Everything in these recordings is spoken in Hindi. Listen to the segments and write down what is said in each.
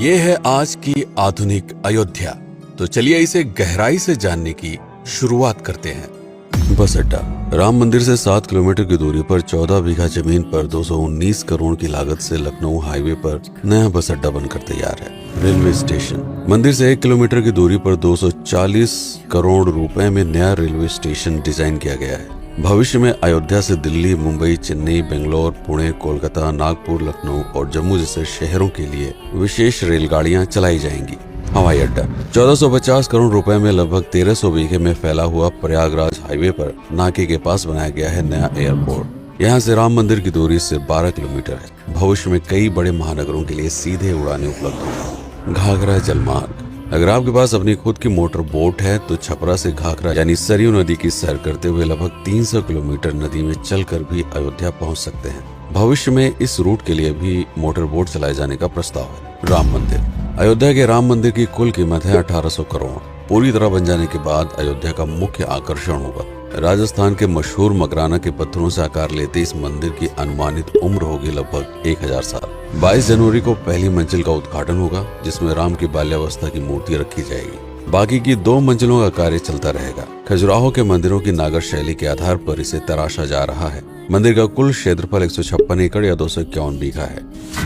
ये है आज की आधुनिक अयोध्या। तो चलिए इसे गहराई से जानने की शुरुआत करते हैं। बस अड्डा। राम मंदिर से 7 किलोमीटर की दूरी पर 14 बीघा जमीन पर 219 करोड़ की लागत से लखनऊ हाईवे पर नया बस अड्डा बनकर तैयार है। Railway station. मंदिर से 1 किलोमीटर की दूरी पर 240 करोड़ रुपए में नया रेलवे स्टेशन डिजाइन किया गया है। भविष्य में अयोध्या से दिल्ली, मुंबई, चेन्नई, बेंगलोर, पुणे, कोलकाता, नागपुर, लखनऊ और जम्मू जैसे शहरों के लिए विशेष रेलगाड़ियां चलाई जाएंगी। हवाई अड्डा। 1450 करोड़ रुपए में लगभग 1300 बीघे में फैला हुआ प्रयागराज हाईवे पर नाके के पास बनाया गया है नया एयरपोर्ट। यहाँ से राम मंदिर की दूरी सिर्फ 12 किलोमीटर है। भविष्य में कई बड़े महानगरों के लिए सीधे उड़ानें उपलब्ध होंगी। घाघरा जलमार्ग। अगर आपके पास अपनी खुद की मोटर बोट है तो छपरा से घाघरा यानी सरयू नदी की सैर करते हुए लगभग 300 किलोमीटर नदी में चलकर भी अयोध्या पहुंच सकते हैं। भविष्य में इस रूट के लिए भी मोटर बोट चलाए जाने का प्रस्ताव है। राम मंदिर। अयोध्या के राम मंदिर की कुल कीमत है 1800 करोड़। पूरी तरह बन जाने के बाद अयोध्या का मुख्य आकर्षण होगा। राजस्थान के मशहूर मकराना के पत्थरों से आकार लेते इस मंदिर की अनुमानित उम्र होगी लगभग 1000 साल। 22 जनवरी को पहली मंजिल का उद्घाटन होगा, जिसमें राम की बाल्यावस्था की मूर्ति रखी जाएगी। बाकी की 2 मंजिलों का कार्य चलता रहेगा। खजुराहो के मंदिरों की नागर शैली के आधार पर इसे तराशा जा रहा है। मंदिर का कुल क्षेत्रफल 156 एकड़ या 251 बीघा है।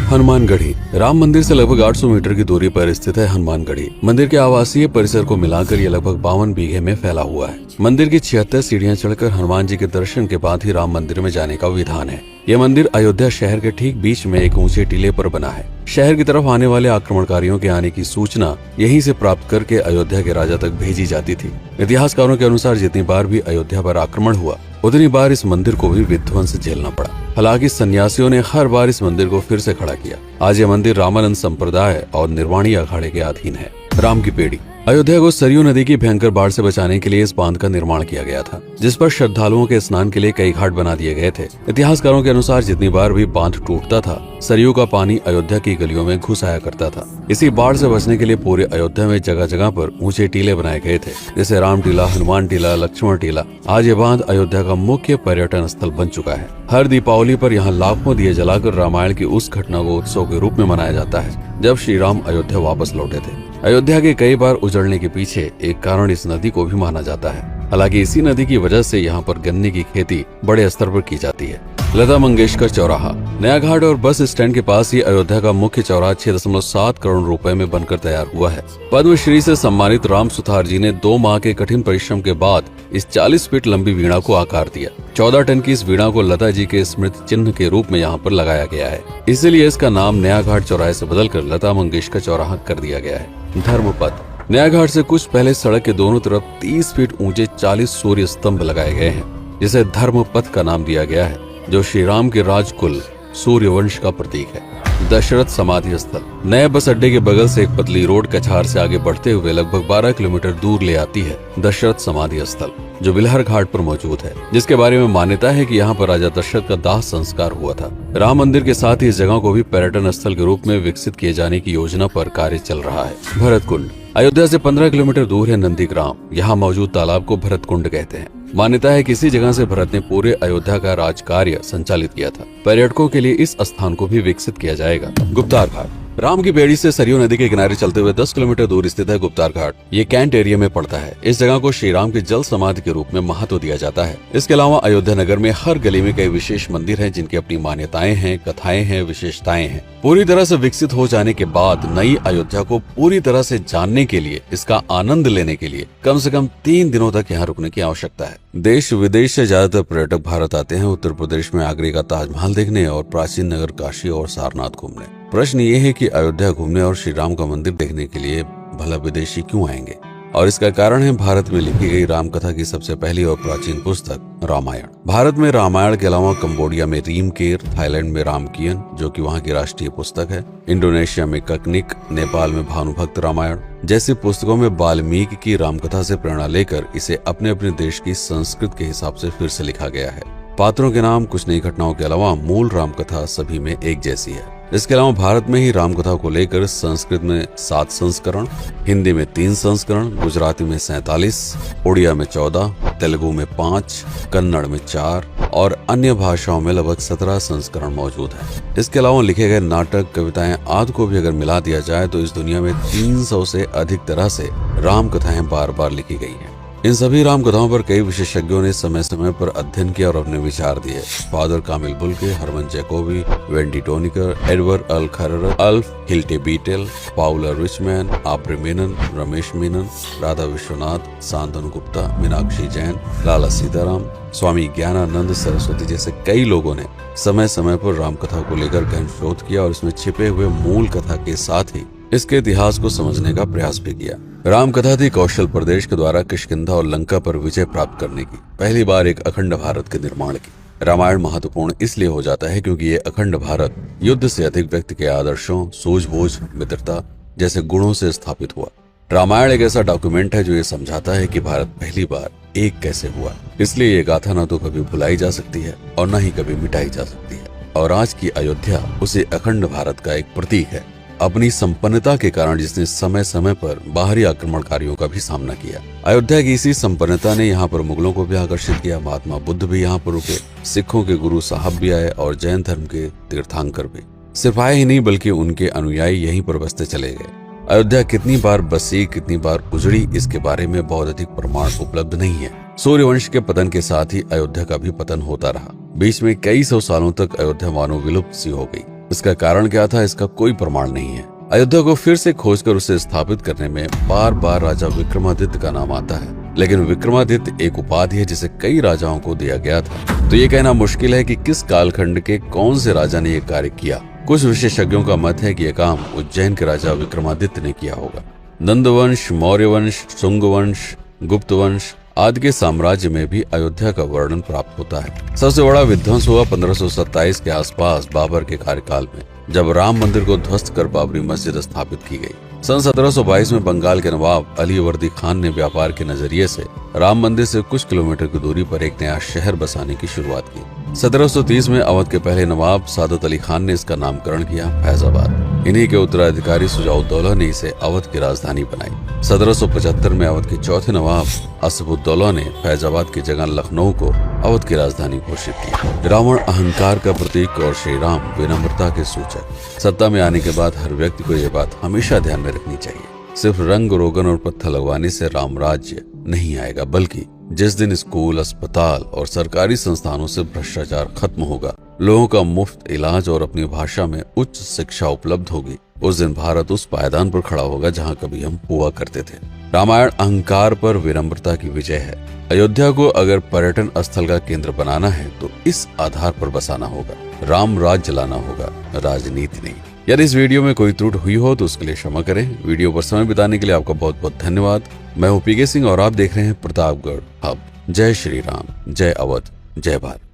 हनुमानगढ़ी। राम मंदिर से लगभग 800 मीटर की दूरी पर स्थित है हनुमानगढ़ी। मंदिर के आवासीय परिसर को मिलाकर यह लगभग 52 बीघे में फैला हुआ है। मंदिर की 76 सीढ़ियां चढ़कर हनुमान जी के दर्शन के बाद ही राम मंदिर में जाने का विधान है। यह मंदिर अयोध्या शहर के ठीक बीच में एक ऊंचे टीले पर बना है। शहर की तरफ आने वाले आक्रमणकारियों के आने की सूचना यहीं से प्राप्त करके अयोध्या के राजा तक भेजी जाती थी। इतिहासकारों के अनुसार जितनी बार भी अयोध्या पर आक्रमण हुआ, उतनी बार इस मंदिर को भी विध्वंस झेलना पड़ा। हालांकि सन्यासियों ने हर बार इस मंदिर को फिर से खड़ा किया। आज यह मंदिर रामानंद संप्रदाय और निर्वाणी अखाड़े के अधीन है। राम की पेड़ी। अयोध्या को सरयू नदी की भयंकर बाढ़ से बचाने के लिए इस बांध का निर्माण किया गया था, जिस पर श्रद्धालुओं के स्नान के लिए कई घाट बना दिए गए थे। इतिहासकारों के अनुसार जितनी बार भी बांध टूटता था, सरयू का पानी अयोध्या की गलियों में घुस आया करता था। इसी बाढ़ से बचने के लिए पूरे अयोध्या में जगह जगह पर ऊंचे टीले बनाए गए थे, जैसे राम टीला, हनुमान टीला, लक्ष्मण टीला। आज ये बांध अयोध्या का मुख्य पर्यटन स्थल बन चुका है। हर दीपावली पर यहाँ लाखों दिए जलाकर रामायण की उस घटना को उत्सव के रूप में मनाया जाता है जब श्री राम अयोध्या वापस लौटे थे। अयोध्या के कई बार उजड़ने के पीछे एक कारण इस नदी को भी माना जाता है। हालांकि इसी नदी की वजह से यहाँ पर गन्ने की खेती बड़े स्तर पर की जाती है। लता मंगेशकर चौराहा। नया घाट और बस स्टैंड के पास ही अयोध्या का मुख्य चौराहा 6.7 करोड़ रुपए में बनकर तैयार हुआ है। पद्मश्री से सम्मानित राम सुथार जी ने 2 माह के कठिन परिश्रम के बाद इस 40 फीट लंबी वीणा को आकार दिया। 14 टन की इस वीणा को लता जी के स्मृति चिन्ह के रूप में यहाँ पर लगाया गया है। इसीलिए इसका नाम नया घाट चौराहे से बदलकर लता मंगेशकर चौराहा कर दिया गया है। धर्मपथ। नया घाट से कुछ पहले सड़क के दोनों तरफ 30 फीट ऊंचे 40 सूर्य स्तंभ लगाए गए हैं, जिसे धर्मपथ का नाम दिया गया है, जो श्री राम के राजकुल सूर्यवंश का प्रतीक है। दशरथ समाधि स्थल। नए बस अड्डे के बगल से एक पतली रोड कछार से आगे बढ़ते हुए लगभग 12 किलोमीटर दूर ले आती है दशरथ समाधि स्थल, जो बिलहर घाट पर मौजूद है, जिसके बारे में मान्यता है कि यहाँ पर राजा दशरथ का दाह संस्कार हुआ था। राम मंदिर के साथ ही इस जगह को भी पर्यटन स्थल के रूप में विकसित किए जाने की योजना पर कार्य चल रहा है। भरत कुंड। अयोध्या से 15 किलोमीटर दूर है नंदीग्राम। यहाँ मौजूद तालाब को भरत कुंड कहते हैं। मान्यता है कि इसी जगह से भरत ने पूरे अयोध्या का राज कार्य संचालित किया था। पर्यटकों के लिए इस स्थान को भी विकसित किया जाएगा। गुप्तार घाट। राम की बेड़ी से सरयू नदी के किनारे चलते हुए 10 किलोमीटर दूर स्थित है गुप्तार घाट। ये कैंट एरिया में पड़ता है। इस जगह को श्री राम के जल समाधि के रूप में महत्व दिया जाता है। इसके अलावा अयोध्या नगर में हर गली में कई विशेष मंदिर हैं, जिनकी अपनी मान्यताएं हैं, कथाएं हैं, विशेषताएं हैं। पूरी तरह से विकसित हो जाने के बाद नई अयोध्या को पूरी तरह से जानने के लिए, इसका आनंद लेने के लिए कम से कम 3 दिनों तक यहाँ रुकने की आवश्यकता है। देश विदेश से ज्यादातर पर्यटक भारत आते हैं उत्तर प्रदेश में आगरे का ताजमहल देखने और प्राचीन नगर काशी और सारनाथ घूमने। प्रश्न ये है कि अयोध्या घूमने और श्री राम का मंदिर देखने के लिए भला विदेशी क्यों आएंगे? और इसका कारण है भारत में लिखी गई राम कथा की सबसे पहली और प्राचीन पुस्तक रामायण। भारत में रामायण के अलावा कंबोडिया में रीमकेर, थाईलैंड में रामकियन, जो कि वहाँ की राष्ट्रीय पुस्तक है, इंडोनेशिया में ककनिक, नेपाल में भानुभक्त रामायण जैसी पुस्तकों में वाल्मीकि की रामकथा से प्रेरणा लेकर इसे अपने अपने देश की संस्कृत के हिसाब से फिर से लिखा गया है। पात्रों के नाम, कुछ नई घटनाओं के अलावा मूल रामकथा सभी में एक जैसी है। इसके अलावा भारत में ही रामकथा को लेकर संस्कृत में 7 संस्करण, हिंदी में 3 संस्करण, गुजराती में 47, उड़िया में 14, तेलुगु में 5, कन्नड़ में 4 और अन्य भाषाओं में लगभग 17 संस्करण मौजूद है। इसके अलावा लिखे गए नाटक, कविताएं आदि को भी अगर मिला दिया जाए तो इस दुनिया में 300 से अधिक तरह से रामकथाएं बार बार लिखी गई हैं। इन सभी राम कथाओं पर कई विशेषज्ञों ने समय समय पर अध्ययन किया और अपने विचार दिए। Father Camille Bulcke, Hermann Jacobi, Wendy Doniger, Edward अल खरर, Alf Hiltebeitel, Paula Richman, Aubrey Menon, Ramesh Menon, Radha Vishwanath, Shantanu Gupta, Meenakshi Jain, Lala Sitaram, Swami Gyananand Saraswati जैसे कई लोगों ने समय समय पर रामकथा को लेकर गहन शोध किया और इसमें छिपे हुए मूल कथा के साथ ही इसके इतिहास को समझने का प्रयास भी किया। रामकथा थी कौशल प्रदेश के द्वारा किष्किंधा और लंका पर विजय प्राप्त करने की पहली बार एक अखंड भारत के निर्माण की। रामायण महत्वपूर्ण इसलिए हो जाता है क्योंकि ये अखंड भारत युद्ध से अधिक व्यक्ति के आदर्शों, सूझबूझ, मित्रता जैसे गुणों से स्थापित हुआ। रामायण एक ऐसा डॉक्यूमेंट है जो ये समझाता है कि भारत पहली बार एक कैसे हुआ। इसलिए ये गाथा न तो कभी भुलाई जा सकती है और न ही कभी मिटाई जा सकती है। और आज की अयोध्या उसे अखंड भारत का एक प्रतीक है, अपनी संपन्नता के कारण जिसने समय समय पर बाहरी आक्रमणकारियों का भी सामना किया। अयोध्या की इसी संपन्नता ने यहाँ पर मुगलों को भी आकर्षित किया। महात्मा बुद्ध भी यहाँ पर रुके, सिखों के गुरु साहब भी आए और जैन धर्म के तीर्थंकर भी। सिर्फ आए ही नहीं बल्कि उनके अनुयायी यहीं पर बसते चले गए। अयोध्या कितनी बार बसी, कितनी बार उजड़ी, इसके बारे में बहुत अधिक प्रमाण उपलब्ध नहीं है। सूर्यवंश के पतन के साथ ही अयोध्या का भी पतन होता रहा। बीच में कई सौ सालों तक अयोध्या मानो विलुप्त सी हो गई। इसका कारण क्या था, इसका कोई प्रमाण नहीं है। अयोध्या को फिर से खोजकर उसे स्थापित करने में बार बार राजा विक्रमादित्य का नाम आता है, लेकिन विक्रमादित्य एक उपाधि है जिसे कई राजाओं को दिया गया था। तो ये कहना मुश्किल है कि किस कालखंड के कौन से राजा ने ये कार्य किया। कुछ विशेषज्ञों का मत है कि यह काम उज्जैन के राजा विक्रमादित्य ने किया होगा। नंदवंश, मौर्य वंश, शुंग वंश, गुप्त वंश आदि के साम्राज्य में भी अयोध्या का वर्णन प्राप्त होता है। सबसे बड़ा विध्वंस हुआ 1527 के आसपास बाबर के कार्यकाल में, जब राम मंदिर को ध्वस्त कर बाबरी मस्जिद स्थापित की गई। सन 1722 में बंगाल के नवाब अलीवर्दी खान ने व्यापार के नजरिए से राम मंदिर से कुछ किलोमीटर की दूरी पर एक नया शहर बसाने की शुरुआत की। 1730 में अवध के पहले नवाब सादत अली खान ने इसका नामकरण किया फैजाबाद। इन्हीं के उत्तराधिकारी सुजाउद्दौला ने इसे अवध की राजधानी बनाई। 1775 में अवध के चौथे नवाब असफुद्दौला ने फैजाबाद की जगह लखनऊ को अवध की राजधानी घोषित किया। रावण अहंकार का प्रतीक और श्री राम विनम्रता के सूचक। सत्ता में आने के बाद हर व्यक्ति को यह बात हमेशा ध्यान में रखनी चाहिए, सिर्फ रंग रोगन और पत्थर लगवाने से राम राज्य नहीं आएगा, बल्कि जिस दिन स्कूल, अस्पताल और सरकारी संस्थानों से भ्रष्टाचार खत्म होगा, लोगों का मुफ्त इलाज और अपनी भाषा में उच्च शिक्षा उपलब्ध होगी, उस दिन भारत उस पायदान पर खड़ा होगा जहां कभी हम हुआ करते थे। रामायण अहंकार पर विनम्रता की विजय है। अयोध्या को अगर पर्यटन स्थल का केंद्र बनाना है तो इस आधार पर बसाना होगा, राम राज्य लाना होगा, राजनीति नहीं। यदि इस वीडियो में कोई त्रुटि हुई हो तो उसके लिए क्षमा करें। वीडियो पर समय बिताने के लिए आपका बहुत बहुत धन्यवाद। मैं हूं पीके सिंह और आप देख रहे हैं प्रतापगढ़ हब। जय श्री राम, जय अवध, जय भारत।